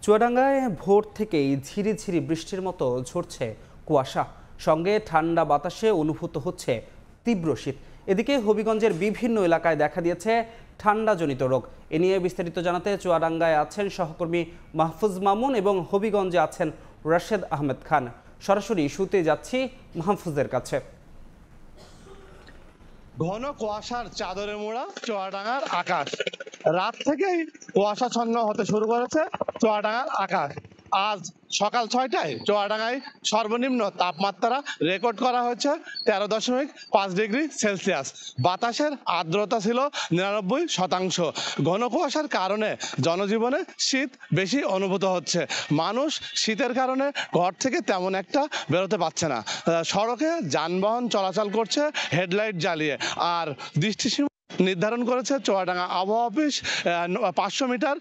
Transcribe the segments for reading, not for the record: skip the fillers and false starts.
চুয়াডাঙ্গায় ভোর থেকেই ঝিরিঝিরি বৃষ্টির মতো ঝরছে কুয়াশা, সঙ্গে ঠান্ডা বাতাসে অনুভূত হচ্ছে তীব্র শীত। এদিকে হবিগঞ্জের বিভিন্ন এলাকায় দেখা দিয়েছে ঠান্ডাজনিত রোগ। এ নিয়ে বিস্তারিত জানাতে চুয়াডাঙ্গায় আছেন সহকর্মী মাহফুজ মামুন এবং হবিগঞ্জে আছেন রাশেদ আহমেদ খান। সরাসরি শুতে যাচ্ছি মাহফুজের কাছে। ঘন কুয়াশার চাদরে মোড়া চুয়াডাঙ্গার আকাশ। রাত থেকেই কুয়াশাচ্ছন্ন হতে শুরু করেছে চুয়াডাঙ্গার আকাশ। আজ সকাল ৬টায় চুয়াডাঙ্গায় সর্বনিম্ন তাপমাত্রা রেকর্ড করা হয়েছে ১৩.৫ ডিগ্রি সেলসিয়াস। বাতাসের আর্দ্রতা ছিল ৯৯%। ঘন কুয়াশার কারণে জনজীবনে শীত বেশি অনুভূত হচ্ছে। মানুষ শীতের কারণে ঘর থেকে তেমন একটা বেরোতে পারছে না। সড়কে যানবাহন চলাচল করছে হেডলাইট জ্বালিয়ে। আর দৃষ্টিসীমা নির্ধারণ করেছে চুয়াডাঙ্গা আবহাওয়া অফিস ৫০০ মিটার।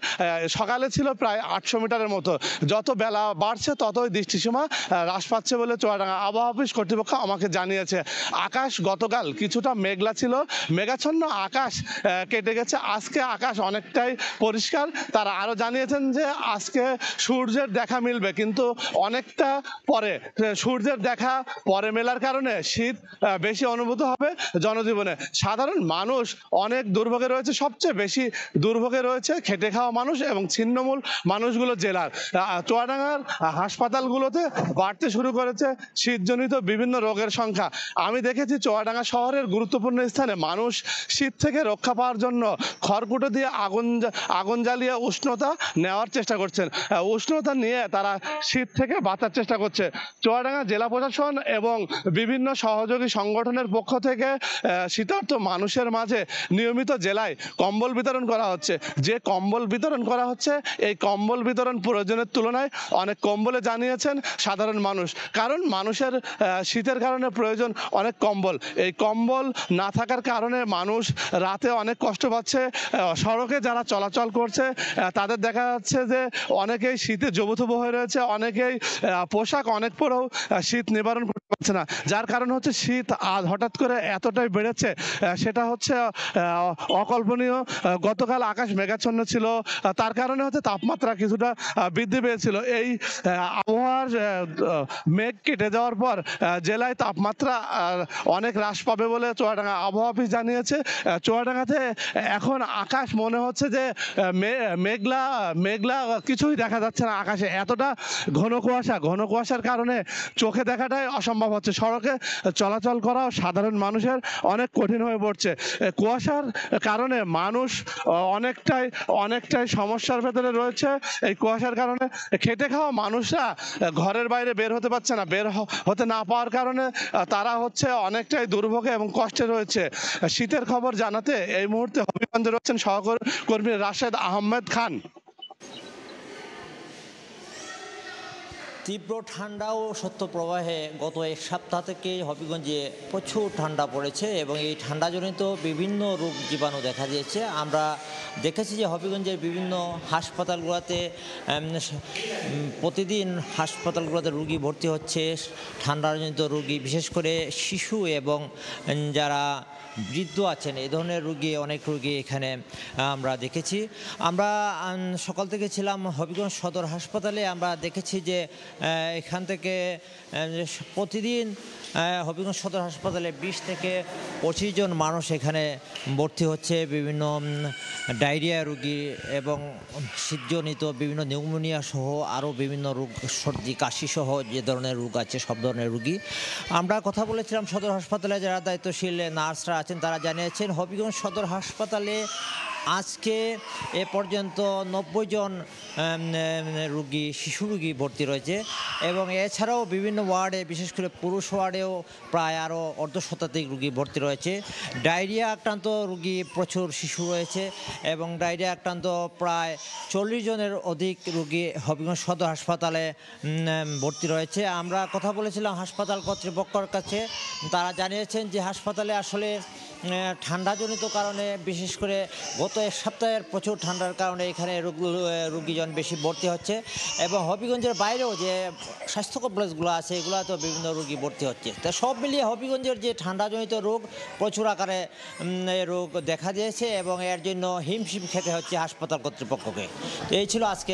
সকালে ছিল প্রায় ৮০০ মিটারের মতো। যত বেলা বাড়ছে ততই দৃষ্টিসীমা হ্রাস পাচ্ছে বলে চুয়াডাঙ্গা আবহাওয়া অফিস কর্তৃপক্ষ আমাকে জানিয়েছে। আকাশ গতকাল কিছুটা মেঘলা ছিল, মেঘাচ্ছন্ন আকাশ কেটে গেছে। আজকে আকাশ অনেকটাই পরিষ্কার। তারা আরও জানিয়েছেন যে আজকে সূর্যের দেখা মিলবে, কিন্তু অনেকটা পরে। সূর্যের দেখা পরে মেলার কারণে শীত বেশি অনুভূত হবে জনজীবনে। সাধারণ মানুষ অনেক দুর্ভোগে রয়েছে। সবচেয়ে বেশি দুর্ভোগে রয়েছে খেটে খাওয়া মানুষ এবং ছিন্নমূল মানুষগুলো জেলার। চুয়াডাঙ্গার হাসপাতালগুলোতে বাড়তে শুরু করেছে শীতজনিত বিভিন্ন রোগের সংখ্যা। আমি দেখেছি চুয়াডাঙ্গা শহরের গুরুত্বপূর্ণ স্থানে মানুষ শীত থেকে রক্ষা পাওয়ার জন্য খড়কুটো দিয়ে আগুন জ্বালিয়ে উষ্ণতা নেওয়ার চেষ্টা করছেন। উষ্ণতা নিয়ে তারা শীত থেকে বাঁচার চেষ্টা করছে। চুয়াডাঙ্গা জেলা প্রশাসন এবং বিভিন্ন সহযোগী সংগঠনের পক্ষ থেকে শীতার্ত মানুষের মাঝে নিয়মিত জেলায় কম্বল বিতরণ করা হচ্ছে। যে কম্বল বিতরণ করা হচ্ছে, এই কম্বল বিতরণ প্রয়োজনের তুলনায় অনেক কম বলে জানিয়েছেন সাধারণ মানুষ। কারণ মানুষের শীতের কারণে প্রয়োজন অনেক কম্বল। এই কম্বল না থাকার কারণে মানুষ রাতে অনেক কষ্ট পাচ্ছে। সড়কে যারা চলাচল করছে তাদের দেখা যাচ্ছে যে অনেকেই শীতে জবুথবু হয়ে রয়েছে, অনেকেই পোশাক অনেক পরেও শীত নিবারণ করতে পারছে না। যার কারণ হচ্ছে শীত আজ হঠাৎ করে এতটাই বেড়েছে, সেটা হচ্ছে অকল্পনীয়। গতকাল আকাশ মেঘাচ্ছন্ন ছিল, তার কারণে হচ্ছে তাপমাত্রা কিছুটা বৃদ্ধি পেয়েছিল। এই আবহাওয়ার মেঘ কেটে যাওয়ার পর জেলায় তাপমাত্রা অনেক হ্রাস পাবে বলে চুয়াডাঙ্গা আবহাওয়া অফিস জানিয়েছে। চুয়াডাঙ্গাতে এখন আকাশ মনে হচ্ছে যে মেঘলা মেঘলা কিছুই দেখা যাচ্ছে না আকাশে। এতটা ঘন কুয়াশার কারণে চোখে দেখাটাই অসম্ভব হচ্ছে। সড়কে চলাচল করাও সাধারণ মানুষের অনেক কঠিন হয়ে পড়ছে। কুয়াশার কারণে মানুষ অনেকটাই সমস্যার ভেতরে রয়েছে। এই কুয়াশার কারণে খেটে খাওয়া মানুষরা ঘরের বাইরে বের হতে পারছে না। বের হতে না পাওয়ার কারণে তারা হচ্ছে অনেকটাই দুর্ভোগে এবং কষ্টে রয়েছে। শীতের খবর জানাতে এই মুহূর্তে হবিগঞ্জে রয়েছেন সহকর্মী রাশেদ আহমেদ খান। তীব্র ঠান্ডা ও শৈত্যপ্রবাহে গত এক সপ্তাহ থেকে হবিগঞ্জে প্রচুর ঠান্ডা পড়েছে এবং এই ঠান্ডাজনিত বিভিন্ন রোগ জীবাণু দেখা দিয়েছে। আমরা দেখেছি যে হবিগঞ্জের বিভিন্ন হাসপাতালগুলোতে প্রতিদিন হাসপাতালগুলোতে রোগী ভর্তি হচ্ছে, ঠান্ডাজনিত রোগী, বিশেষ করে শিশু এবং যারা বৃদ্ধ আছেন, এই ধরনের রোগী, অনেক রোগী এখানে আমরা দেখেছি। আমরা সকাল থেকে ছিলাম হবিগঞ্জ সদর হাসপাতালে। আমরা দেখেছি যে এখান থেকে প্রতিদিন হবিগঞ্জ সদর হাসপাতালে ২০ থেকে ২৫ জন মানুষ এখানে ভর্তি হচ্ছে। বিভিন্ন ডায়রিয়া রোগী এবং শীতজনিত বিভিন্ন নিউমোনিয়া সহ আরও বিভিন্ন রোগ, সর্দি কাশি সহ যে ধরনের রোগ আছে সব ধরনের রোগী। আমরা কথা বলেছিলাম সদর হাসপাতালে যারা দায়িত্বশীল নার্সরা আছেন, তারা জানিয়েছেন হবিগঞ্জ সদর হাসপাতালে আজকে এ পর্যন্ত ৯০ জন রোগী, শিশু রোগী ভর্তি রয়েছে এবং এছাড়াও বিভিন্ন ওয়ার্ডে, বিশেষ করে পুরুষ ওয়ার্ডেও প্রায় আরও অর্ধশতাধিক রোগী ভর্তি রয়েছে। ডায়রিয়া আক্রান্ত রোগী প্রচুর শিশু রয়েছে এবং ডায়রিয়া আক্রান্ত প্রায় ৪০ জনের অধিক রোগী হবিগঞ্জ সদর হাসপাতালে ভর্তি রয়েছে। আমরা কথা বলেছিলাম হাসপাতাল কর্তৃপক্ষের কাছে, তারা জানিয়েছেন যে হাসপাতালে আসলে ঠান্ডাজনিত কারণে, বিশেষ করে গত এক সপ্তাহের প্রচুর ঠান্ডার কারণে এখানে রোগীজন বেশি ভর্তি হচ্ছে এবং হবিগঞ্জের বাইরেও যে স্বাস্থ্য কমপ্লেক্সগুলো আছে এগুলোতেও বিভিন্ন রোগী ভর্তি হচ্ছে। তা সব মিলিয়ে হবিগঞ্জের যে ঠান্ডাজনিত রোগ প্রচুর আকারে এই রোগ দেখা দিয়েছে এবং এর জন্য হিমশিম খেতে হচ্ছে হাসপাতাল কর্তৃপক্ষকে। তো এই ছিল আজকে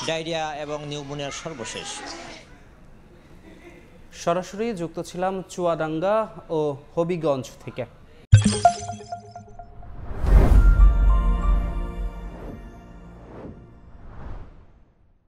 ডায়রিয়া এবং নিউমোনিয়ার সর্বশেষ। সরাসরি যুক্ত ছিলাম চুয়াডাঙ্গা ও হবিগঞ্জ থেকে।